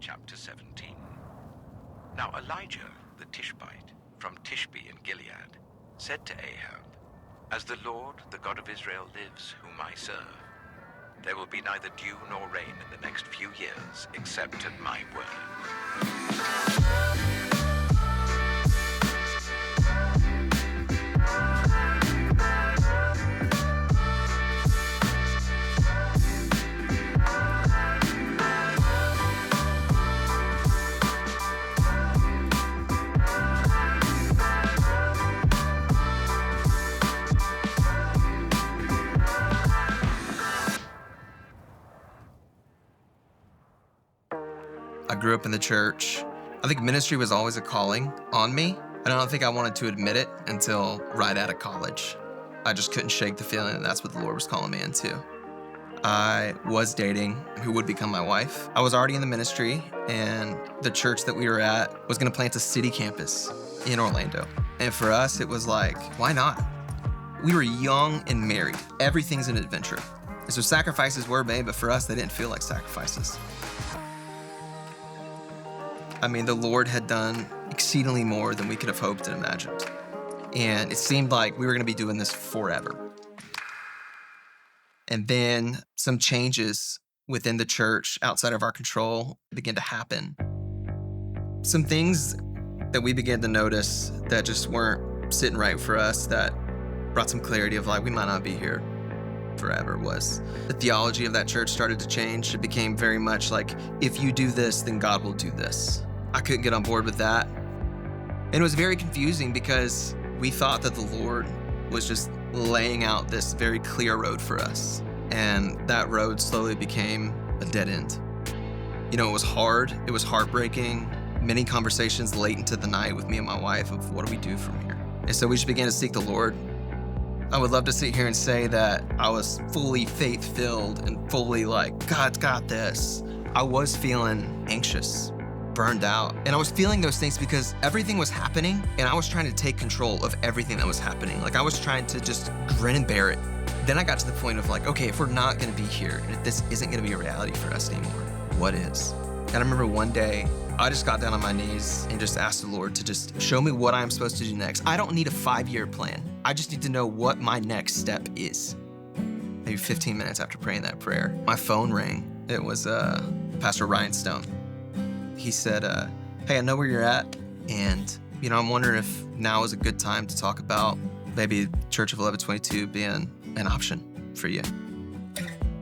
chapter 17. Now Elijah the Tishbite, from Tishbe in Gilead, said to Ahab, As the Lord, the God of Israel, lives, whom I serve, there will be neither dew nor rain in the next few years, except at my word. I grew up in the church. I think ministry was always a calling on me. I don't think I wanted to admit it until right out of college. I just couldn't shake the feeling that that's what the Lord was calling me into. I was dating who would become my wife. I was already in the ministry, and the church that we were at was going to plant a city campus in Orlando. And for us, it was like, why not? We were young and married. Everything's an adventure. And so sacrifices were made, but for us, they didn't feel like sacrifices. I mean, the Lord had done exceedingly more than we could have hoped and imagined. And it seemed like we were going to be doing this forever. And then some changes within the church outside of our control began to happen. Some things that we began to notice that just weren't sitting right for us, that brought some clarity of like, we might not be here forever, was the theology of that church started to change. It became very much like, if you do this, then God will do this. I couldn't get on board with that. And it was very confusing because we thought that the Lord was just laying out this very clear road for us. And that road slowly became a dead end. You know, it was hard. It was heartbreaking. Many conversations late into the night with me and my wife of what do we do from here? And so we just began to seek the Lord. I would love to sit here and say that I was fully faith-filled and fully like, God's got this. I was feeling anxious, burned out. And I was feeling those things because everything was happening and I was trying to take control of everything that was happening. Like I was trying to just grin and bear it. Then I got to the point of like, okay, if we're not gonna be here and if this isn't gonna be a reality for us anymore, what is? And I remember one day, I just got down on my knees and just asked the Lord to just show me what I'm supposed to do next. I don't need a 5-year plan. I just need to know what my next step is. Maybe 15 minutes after praying that prayer, my phone rang. It was Pastor Ryan Stone. He said, hey, I know where you're at, and I'm wondering if now is a good time to talk about maybe Church of 1122 being an option for you.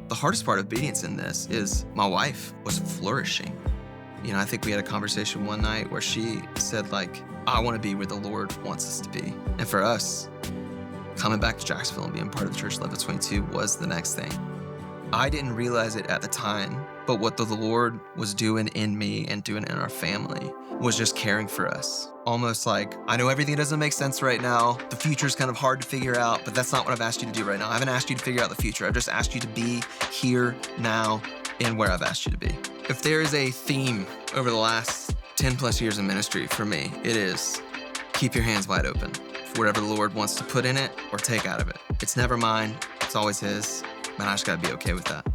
The hardest part of obedience in this is my wife was flourishing. I think we had a conversation one night where she said, like, I want to be where the Lord wants us to be. And for us, coming back to Jacksonville and being part of the Church of 1122 was the next thing. I didn't realize it at the time, but what the Lord was doing in me and doing in our family was just caring for us. Almost like, I know everything doesn't make sense right now. The future is kind of hard to figure out, but that's not what I've asked you to do right now. I haven't asked you to figure out the future. I've just asked you to be here, now, and where I've asked you to be. If there is a theme over the last 10 plus years in ministry for me, it is keep your hands wide open for whatever the Lord wants to put in it or take out of it. It's never mine. It's always His. Man, I just gotta be okay with that.